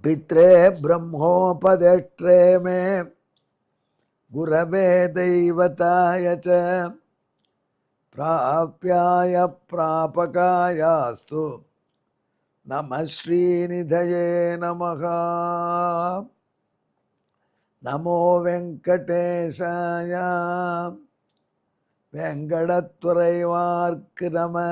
पित्रे ब्रह्मोपदेष्ट्रे मे गुरवे दैवताय च प्राप्याय प्रापकायास्तु नमः श्रीनिधये नमः। नमो वेंकटेशाय वेंकटत्वरैवार्क नमः।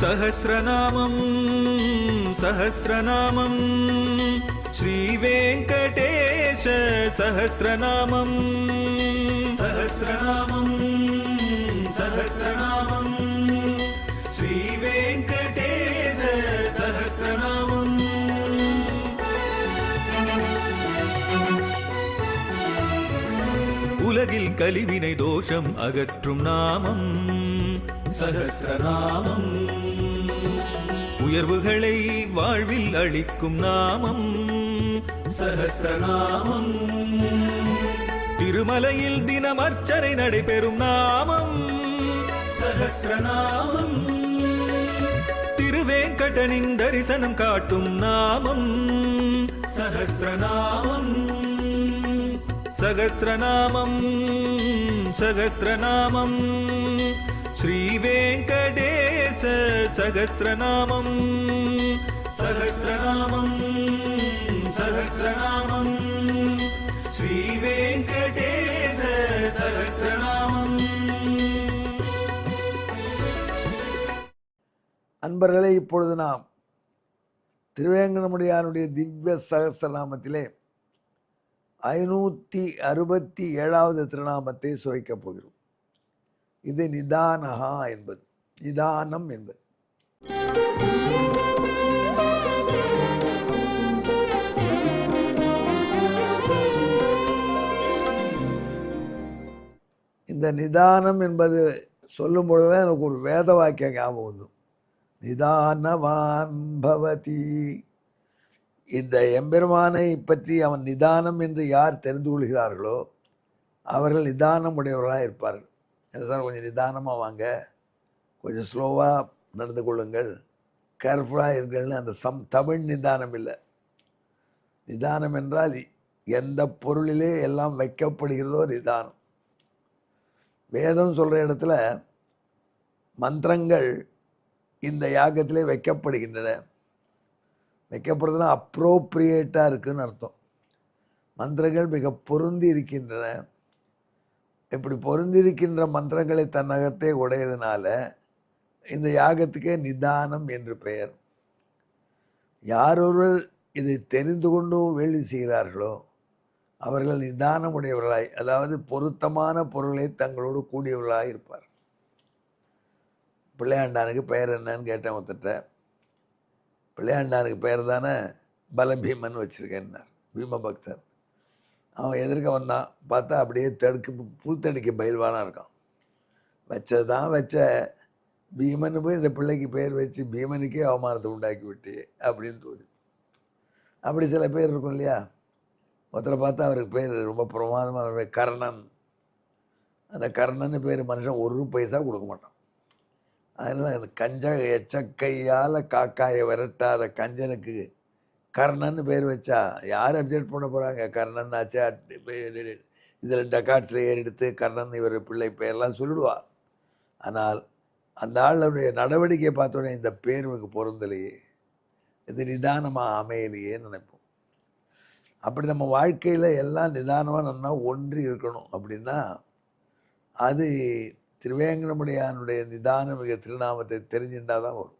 सहस्रनामं सहस्रनामं श्रीवेङ्कटेश सहस्रनामं सहस्रनामं सहस्रनामं श्रीवेङ्कटेश सहस्रनामम्। உலகில் கலிவினை தோஷம் அகற்றும் நாமம் சகஸ்ரநாமம். உயர்வுகளை வாழ்வில் அளிக்கும் நாமம் சகஸ்ரநாமம். திருமலையில் தினம் அர்ச்சனை நடைபெறும் நாமம் சகஸ்ரநாமம். திருவேங்கடனின் தரிசனம் காட்டும் நாமம் சகஸ்ரநாமம். சகஸ்ரநாமம் சகஸ்ரநாமம் श्रीवेङ्कटेश सहस्रनामं सहस्रनामं सहस्रनामं श्रीवेङ्कटेश सहस्रनामं। அன்பர்களே, இப்பொழுது நாம் திருவேங்கடமுடியானுடைய திவ்ய சகஸ்ரநாமத்திலே 567வது திருநாமத்தை சுவைக்கப் போகிறோம். இது நிதானஹா என்பது, நிதானம் என்பது. இந்த நிதானம் என்பது சொல்லும் பொழுதுதான் எனக்கு ஒரு வேத வாக்கியம் ஞாபகம் வரும். நிதானவான் பவதி. இந்த எம்பெருமானை பற்றி அவன் நிதானம் என்று யார் தெரிந்து கொள்கிறார்களோ அவர்கள் நிதானம் உடையவர்களாக இருப்பார்கள். சார் கொஞ்சம் நிதானமாக வாங்க, கொஞ்சம் ஸ்லோவாக நடந்து கொள்ளுங்கள், கேர்ஃபுல்லாக இருங்கள்னு அந்த தமிழ் நிதானம் இல்லை. நிதானம் என்றால் எந்த பொருளிலே எல்லாம் வைக்கப்படுகிறதோ நிதானம். வேதம் சொல்கிற இடத்துல மந்திரங்கள் இந்த யாகத்திலே வைக்கப்படுகின்றன. வைக்கப்படுறதுனா அப்ரோப்ரியேட்டாக இருக்குதுன்னு அர்த்தம். மந்திரங்கள் மிக பொருந்தி இருக்கின்றன. இப்படி பொருந்திருக்கின்ற மந்திரங்களை தன்னகத்தை உடையதுனால இந்த யாகத்துக்கே நிதானம் என்று பெயர். யாரொருவர் இதை தெரிந்து கொண்டு வேள்வி செய்கிறார்களோ அவர்கள் நிதானம் உடையவர்களாய், அதாவது பொருத்தமான பொருளை தங்களோடு கூடியவர்களாக இருப்பார். பிள்ளையாண்டானுக்கு பெயர் என்னன்னு கேட்டேன் ஒருத்தட்ட. பிள்ளையாண்டானுக்கு பெயர் தானே பலபீமன் வச்சுருக்கேன்னார் பீம பக்தர். அவன் எதிர்க்க வந்தான், பார்த்தா அப்படியே பூத்தடிக்க பயில்வானாக இருக்கான். வச்சது தான் வச்ச பீமன் போய் இந்த பிள்ளைக்கு பேர் வச்சு பீமனுக்கே அவமானத்தை உண்டாக்கி விட்டு அப்படின்னு தோணுது. அப்படி சில பேர் இருக்கும் இல்லையா. ஒருத்தரை பார்த்தா அவருக்கு பேர் ரொம்ப பிரமாதமாக, அவர் கர்ணன். அந்த கர்ணன்னு பேர் மனுஷன் ஒரு பைசா கொடுக்க மாட்டான். அதனால் அந்த எச்சக்கையால் காக்காயை விரட்டாத கஞ்சனுக்கு கர்ணன்னு பேர் வச்சா யார் அப்ஜெக்ட் பண்ண போகிறாங்க? கர்ணன் ஆச்சா இதில் டக்காட்ஸில் ஏறெடுத்து கர்ணன் இவர் பிள்ளை பெயர்லாம் சொல்லிடுவார். ஆனால் அந்த ஆளுடைய நடவடிக்கையை பார்த்தோன்னே இந்த பேர் எனக்கு பொருந்தலையே, இது நிதானமாக அமையலையேன்னு நினைப்போம். அப்படி நம்ம வாழ்க்கையில் எல்லாம் நிதானமாக நல்லா ஒன்றி இருக்கணும் அப்படின்னா அது திருவேங்கடமுடியானுடைய நிதான மிக திருநாமத்தை தெரிஞ்சுட்டால் தான் வரும்.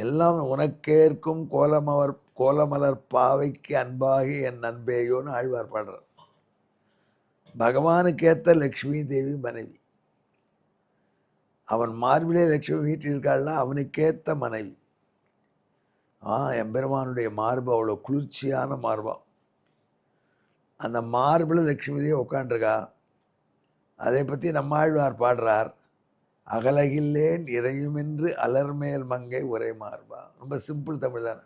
எல்லாம் உனக்கேற்கும் கோலமலர் பாவைக்கு அன்பாகி என் அன்பேயோன்னு ஆழ்வார் பாடுறார். பகவானுக்கேற்ற லக்ஷ்மி தேவி மனைவி. அவன் மார்பிலே லட்சுமி வீட்டில் இருக்காள்னா அவனுக்கேற்ற மனைவி. எம்பெருமானுடைய மார்பு அவ்வளோ குளிர்ச்சியான மார்பம். அந்த மார்பில் லக்ஷ்மி தேவி உட்காண்டிருக்கா. அதை பற்றி நம்மாழ்வார் பாடுறார், அகலகில்லேன் இறையுமென்று அலர்மேல் மங்கை உரை மார்பா. ரொம்ப சிம்பிள் தமிழ் தானே.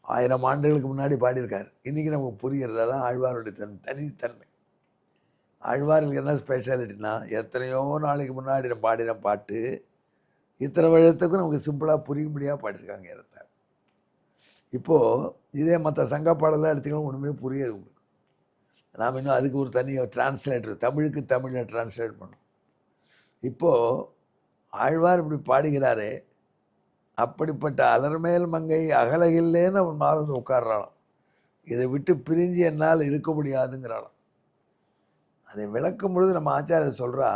1000 ஆண்டுகளுக்கு முன்னாடி பாடியிருக்கார். இன்றைக்கி நமக்கு புரிகிறது. அதான் ஆழ்வாருடைய தனித்தன்மை. ஆழ்வாருக்கு என்ன ஸ்பெஷாலிட்டினா, எத்தனையோ நாளைக்கு முன்னாடி நம்ம பாடின பாட்டு இத்தனை வருடத்துக்கும் நமக்கு சிம்பிளாக புரியும்படியாக பாடியிருக்காங்க இடத்த. இப்போது இதே மற்ற சங்க பாடலாம் எடுத்துக்கலாம், ஒன்றுமே புரியாது உங்களுக்கு. நாம் இன்னும் அதுக்கு ஒரு தனி டிரான்ஸ்லேட்டர், தமிழுக்கு தமிழில் டிரான்ஸ்லேட் பண்ணோம். இப்போது ஆழ்வார் இப்படி பாடுகிறாரே, அப்படிப்பட்ட அலர்மேல் மங்கை அகலகில்லேன்னு அவன் மேலே வந்து உட்கார்றாளாம். இதை விட்டு பிரிஞ்சு என்னால் இருக்க முடியாதுங்கிறாளாம். அதை விளக்கும் பொழுது நம்ம ஆச்சாரியர் சொல்கிறா,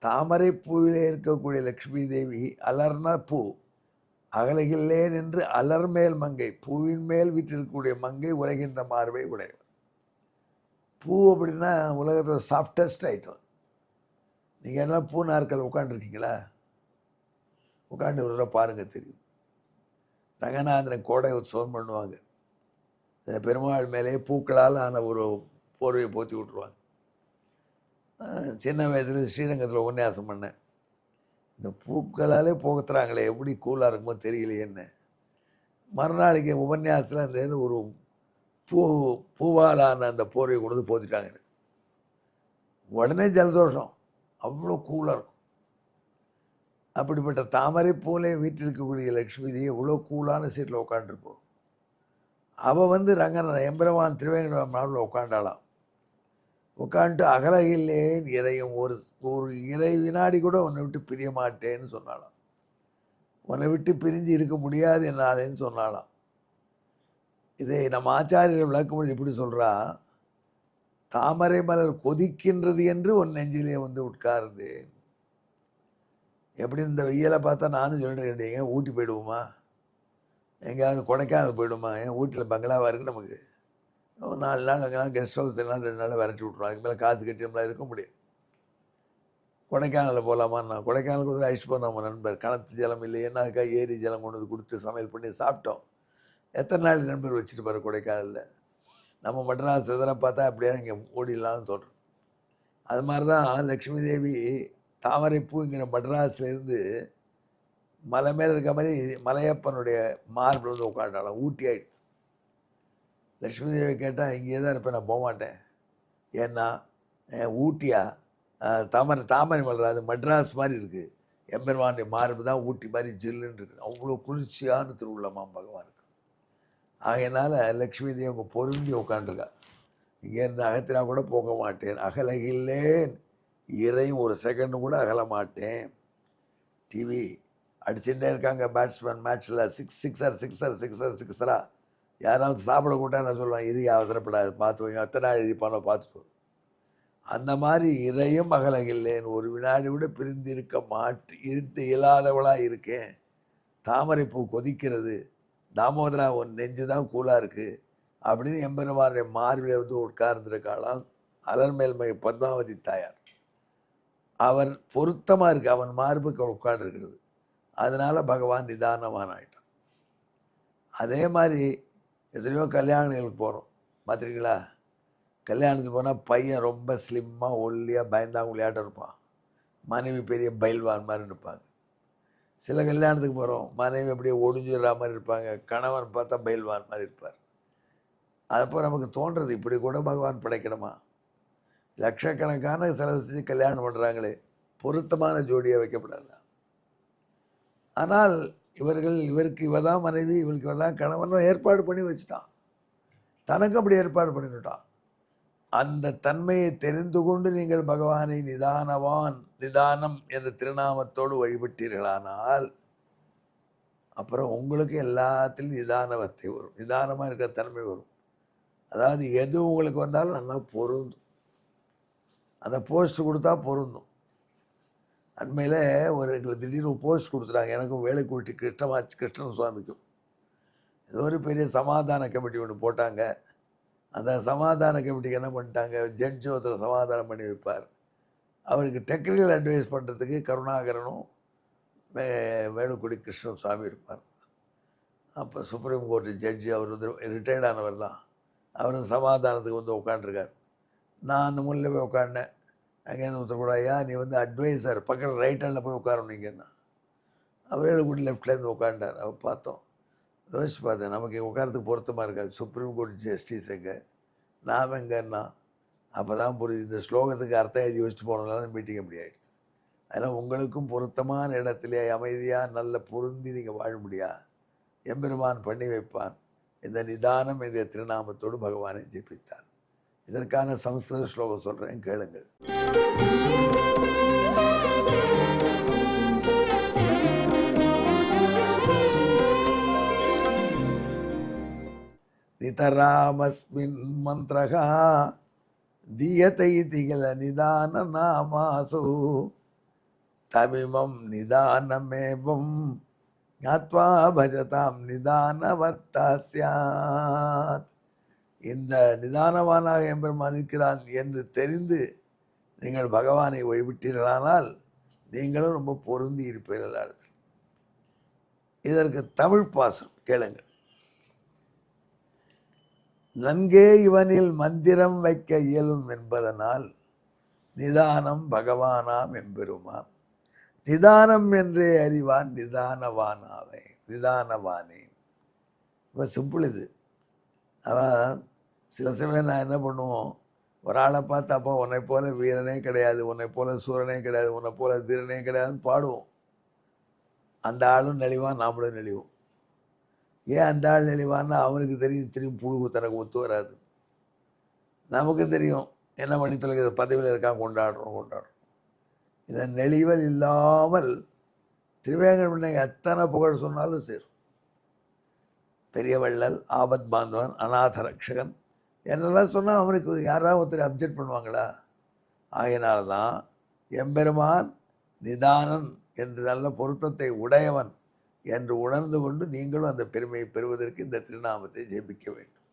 தாமரை பூவிலே இருக்கக்கூடிய லக்ஷ்மி தேவி அலர்னா பூ, அகலகில்லேன் என்று அலர்மேல் மங்கை, பூவின் மேல் வீட்டிருக்கக்கூடிய மங்கை உரைகின்ற மார்பை உடையவர். பூ அப்படின்னா உலகத்தில் சாஃப்டஸ்ட் ஐட்டம். நீங்கள் என்ன பூ நாற்கள் உட்காந்துருக்கீங்களா? உட்காந்து ஒரு தடவை பாருங்கள், தெரியும். ரங்கநாதன் கோடை உற்சவம் பண்ணுவாங்க. பெருமாள் மேலே பூக்களால் ஆன ஒரு போர்வையை போற்றி விட்ருவாங்க. சின்ன வயதில் ஸ்ரீரங்கத்தில் உபன்யாசம் பண்ணேன். இந்த பூக்களாலே போகத்துறாங்களே, எப்படி கூலாக இருக்குமோ தெரியலையேன்னு. மறுநாளைக்கு உபன்யாசத்தில் அந்த ஒரு பூவாலான அந்த போர்வை கொண்டு வந்து போத்திட்டாங்க. உடனே ஜலதோஷம், அவ்வளோ கூலாக இருக்கும். அப்படிப்பட்ட தாமரை போலே வீட்டில் இருக்கக்கூடிய லக்ஷ்மி தேவி எவ்வளோ கூலான சீட்டில் உட்காந்துருப்போம். அவள் வந்து ரங்கன் எம்பெருமான் திருவேங்கடம் நாளில் உட்காண்டாளாம். உட்காந்துட்டு அகலகில்லேன் இறையும், ஒரு இறை வினாடி கூட உன்னை விட்டு பிரிய மாட்டேன்னு சொன்னாலாம். உன்னை விட்டு பிரிஞ்சு இருக்க முடியாது என்னாலேன்னு சொன்னாலாம். இதை நம்ம ஆச்சாரியர்கள் விளக்கும்போது எப்படி சொல்கிறா, தாமரை மலர் கொதிக்கின்றது என்று உன் நெஞ்சிலே வந்து உட்கார்ந்தேன். எப்படி இந்த வெயிலை பார்த்தா நானும் சொல்லிட்டு, ஏன் ஊட்டி போயிடுவோமா, எங்கேயாவது கொடைக்கானல் போயிடுமா, ஏன் ஊட்டியில் பங்களாவாக இருக்குது, நமக்கு 4 நாள் அங்கே கெஸ்ட் ஹவுஸ் 2 நாள் 2 நாள் விரட்டி விட்ருவோம். அதுக்கு மேலே காசு கட்டி நம்மளால் இருக்க முடியாது. கொடைக்கானலில் போகலாமான்னா, கொடைக்கானலுக்கு வந்து அழைச்சிட்டு போனோம் நம்ம நண்பர். கணத்து ஜலம் இல்லையேன்னா அதுக்காக ஏரி ஜலம் கொண்டு வந்து கொடுத்து சமையல் பண்ணி சாப்பிட்டோம். எத்தனை நாள் நண்பர் வச்சுட்டு பாரு கொடைக்கானலில். நம்ம மெட்ராஸ் இதெல்லாம் பார்த்தா அப்படியே இங்கே ஓடிடலாம்னு தோன்றும். அது மாதிரி தான் லக்ஷ்மி தேவி தாமரைப்பூங்கிற மெட்ராஸ்லேருந்து மலை மேலே இருக்க மாதிரி மலையப்பனுடைய மார்பில் வந்து உட்காண்டாலும் ஊட்டி ஆகிடுச்சு. லக்ஷ்மி தேவி கேட்டால் இங்கே தான் இருப்பேன், நான் போக மாட்டேன். ஏன்னா ஊட்டியா, தாமரை மலர், அது மெட்ராஸ் மாதிரி இருக்குது. எம்பெருமானுடைய மார்பு தான் ஊட்டி மாதிரி ஜில்லுன்னு இருக்குது. அவ்வளோ குளிர்ச்சியான திருவுள்ளமாம் பகவானுக்கு. ஆகையினால லக்ஷ்மி தேவி அவங்க பொருந்தி உட்காந்துருக்கா. இங்கேருந்து அகத்தினா கூட போக மாட்டேன், அகலகில்லேன் இறையும் ஒரு செகண்டு கூட அகல மாட்டேன். டிவி அடிச்சுட்டே இருக்காங்க பேட்ஸ்மேன், மேட்ச்சில் சிக்ஸரா. யாராவது சாப்பிட கூட்டா நான் சொல்லுவேன், இது அவசரப்படாது, பார்த்து வைங்க, அத்தனை நாள் எழுதிப்பானோ பார்த்துட்டு வரும். அந்த மாதிரி இறையும் அகலகில்லேன், ஒரு வினாடி கூட பிரிந்து இருக்க இயலாதவளாக இருக்கேன். தாமரை பூ கொதிக்கிறது, தாமோதரா உன் நெஞ்சு தான் கூலாக இருக்குது அப்படின்னு எம்பெருமானுடைய மார்பில் வந்து உட்கார்ந்துருக்காளாம் அலர்மேல்மை பத்மாவதி தாயார். அவர் பொருத்தமாக இருக்குது, அவன் மார்புக்கு உட்கார்ந்துருக்கிறது. அதனால் பகவான் நிதானமான ஆயிட்டான். அதே மாதிரி எத்தனையோ கல்யாணங்களுக்கு போகிறோம், பார்த்துருக்கீங்களா? கல்யாணத்துக்கு போனால் பையன் ரொம்ப ஸ்லிம்மாக ஒல்லியாக பயந்தாங்குள்ளியாட்டம் இருப்பான், மனைவி பெரிய பைல்வான் மாதிரி இருப்பாங்க. சில கல்யாணத்துக்கு போகிறோம், மனைவி அப்படியே ஒடிஞ்சிடுற மாதிரி இருப்பாங்க, கணவன் பார்த்தா பைல்வான் மாதிரி இருப்பார். அப்போ நமக்கு தோன்றது, இப்படி கூட பகவான் படைக்கணுமா? லட்சக்கணக்கான செலவு செஞ்சு கல்யாணம் பண்ணுறாங்களே, பொருத்தமான ஜோடியாக வைக்கப்படாதா? ஆனால் இவருக்கு இவ தான் மனைவி, இவருக்கு இவ தான் கணவன் ஏற்பாடு பண்ணி வச்சுட்டான். தனக்கு அப்படி ஏற்பாடு பண்ணிவிட்டான். அந்த தன்மையை தெரிந்து கொண்டு நீங்கள் பகவானை நிதானம் என்ற திருநாமத்தோடு வழிபட்டீர்களானால் அப்புறம் உங்களுக்கு எல்லாத்திலும் நிதானவத்தை வரும், நிதானமாக இருக்கிற தன்மை வரும். அதாவது எது உங்களுக்கு வந்தாலும் நல்லா பொருந்தும், அந்த போஸ்ட் கொடுத்தா பொருந்தும். அண்மையில் எங்களுக்கு திடீர்னு போஸ்ட் கொடுத்துட்டாங்க, எனக்கும் வேலைக்கூட்டி கிருஷ்ணன் சுவாமிக்கும். ஏதோ ஒரு பெரிய சமாதான கமிட்டி ஒன்று போட்டாங்க. அந்த சமாதான கமிட்டிக்கு என்ன பண்ணிட்டாங்க, ஜட்ஜ் ஒருத்தர் சமாதானம் பண்ணி வைப்பார். அவருக்கு டெக்னிக்கல் அட்வைஸ் பண்ணுறதுக்கு கருணாகரனும் வேலுக்குடி கிருஷ்ணன் சுவாமி இருப்பார். அப்போ சுப்ரீம் கோர்ட்டு ஜட்ஜி அவர் வந்து ரிட்டையர்ட் ஆனவர் தான். அவர் சமாதானத்துக்கு வந்து உட்காண்ட்ருக்கார். நான் அந்த முன்னில் போய் உட்காண்டேன். அங்கேருந்து ஒருத்தர் கூட, ஐயா நீ வந்து அட்வைசர் பக்கத்தில் ரைட் ஹேண்டில் போய் உட்காரணுங்கன்னா, அவரே கூட லெஃப்ட்லேருந்து உட்காண்டார். அவர் பார்த்தோம், யோசிச்சு பார்த்தேன், நமக்கு உட்காரத்துக்கு பொருத்தமாக இருக்காது. சுப்ரீம் கோர்ட் ஜஸ்டிஸ் எங்கே, நாம் எங்கன்னா. அப்போ தான் புரியுது, இந்த ஸ்லோகத்துக்கு அர்த்தம் எழுதி வச்சுட்டு போனதுனால தான் மீட்டிங் அப்படி ஆகிடுச்சு. அதனால் உங்களுக்கும் பொருத்தமான இடத்துல அமைதியாக நல்ல பொருந்தி நீங்கள் வாழ முடியா, எம்பெருமான் பண்ணி வைப்பான். இந்த நிதானம் என்ற திருநாமத்தோடு பகவானை ஜெபித்தார். இதற்கான சமஸ்கிருத ஸ்லோகம் சொல்கிறேன், கேளுங்கள். நிதராமஸ்மின் மந்திரகா தீயத்தை திகில நிதான நாமாசு தமிமம் நிதானமேவம் ஞாத்வா பஜதாம் நிதானவத்தா ஸ்யாத். இந்த நிதானவானாக எம்பெருமான் இருக்கிறான் என்று தெரிந்து நீங்கள் பகவானை வழிவிட்டீர்களானால் நீங்களும் ரொம்ப பொருந்தி இருப்பீர்கள். அடுத்து இதற்கு தமிழ் பாசம் கேளுங்கள். நன்கே இவனில் மந்திரம் வைக்க இயலும் என்பதனால் நிதானம் பகவானாம் எம்பெருமான். நிதானம் என்றே அறிவான் நிதானவானாவே நிதானவானே. இப்போ சிம்பிள் இது. அதான் சில சமயம் நான் என்ன பண்ணுவோம், ஒரு ஆளை பார்த்து அப்போ உன்னை போல வீரனே கிடையாது, உன்னை போல சூரனே கிடையாது, உன்னை போல தீரனே கிடையாதுன்னு பாடுவோம். அந்த ஆளும் நெளிவான், நாமளும் நெளிவோம். ஏன் அந்த ஆள் நெளிவான்னா அவனுக்கு தெரியும் திரும்பி புழுகு தனக்கு ஒத்து வராது. நமக்கு தெரியும் என்ன பண்ணி தொலைக்கிற பதவியில் இருக்கான், கொண்டாடுறோம். இதன் நெளிவல் இல்லாமல் திருவேங்கட எத்தனை புகழ் சொன்னாலும் சேரும். பெரிய வள்ளல், ஆபத் பாந்தவன், அநாத ரக்ஷகன் என்னெல்லாம் சொன்னால் அவனுக்கு யாராவது ஒருத்தர் அப்ஜெக்ட் பண்ணுவாங்களா? ஆகையினால தான் எம்பெருமான் நிதானன் என்று நல்ல பொருத்தத்தை உடையவன் என்று உணர்ந்து கொண்டு நீங்களும் அந்த பெருமையை பெறுவதற்கு இந்த திருநாமத்தை ஜெபிக்க வேண்டும்.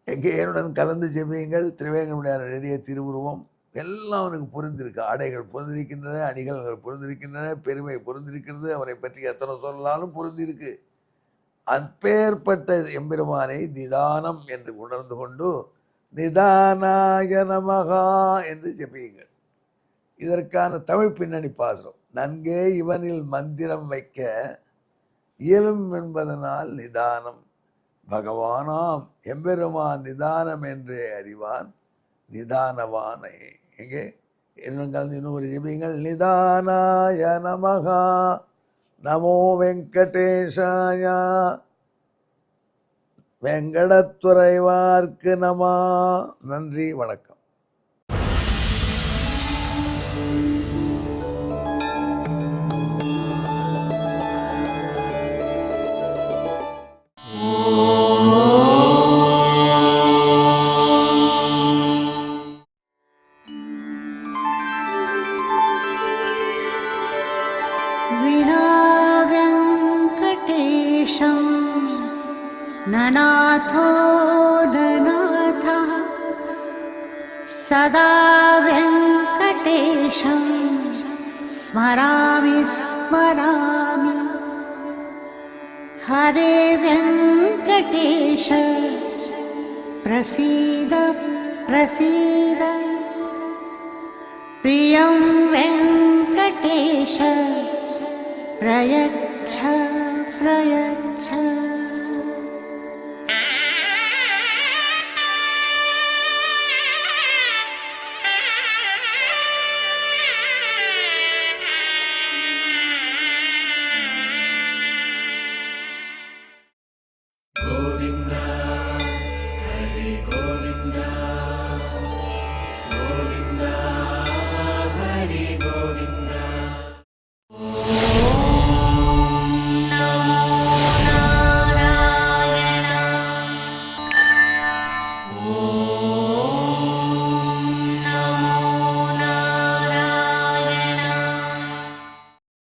எங்கே என்னுடன் கலந்து ஜெபியுங்கள். திருவேங்கடமுடையார் நெடிய திருவுருவம் எல்லாம் அவனுக்கு பொருந்திருக்கு. ஆடைகள் பொருந்திருக்கின்றன, அணிகள்கள் பொருந்திருக்கின்றன, பெருமை பொருந்திருக்கிறது. அவனை பற்றி எத்தனை சொல்லலாலும் பொருந்திருக்கு. அப்பேற்பட்ட எம்பெருமானை நிதானம் என்று உணர்ந்து கொண்டு நிதானாய நமகா என்று ஜெபியுங்கள். இதற்கான தமிழ் பின்னணி பாசுரம். நன்கே இவனில் மந்திரம் வைக்க இயலும் என்பதனால் நிதானம் பகவானாம் எம்பெருமான் நிதானம் என்றே அறிவான் நிதானவானை. எங்கே இன்னும் கலந்து இன்னொரு ஜெபியுங்கள். நிதானாய நமகா நமோ வெங்கடேஷாயா வெங்கடத்துறைவார்க்கு நமா. நன்றி, வணக்கம். ननाथो ननाथः सदा वेङ्कटेशं स्मरामि स्मरामि. हरे वेङ्कटेश प्रसीद प्रसीद. प्रियं वेङ्कटेश प्रयच्छ प्रयच्छ.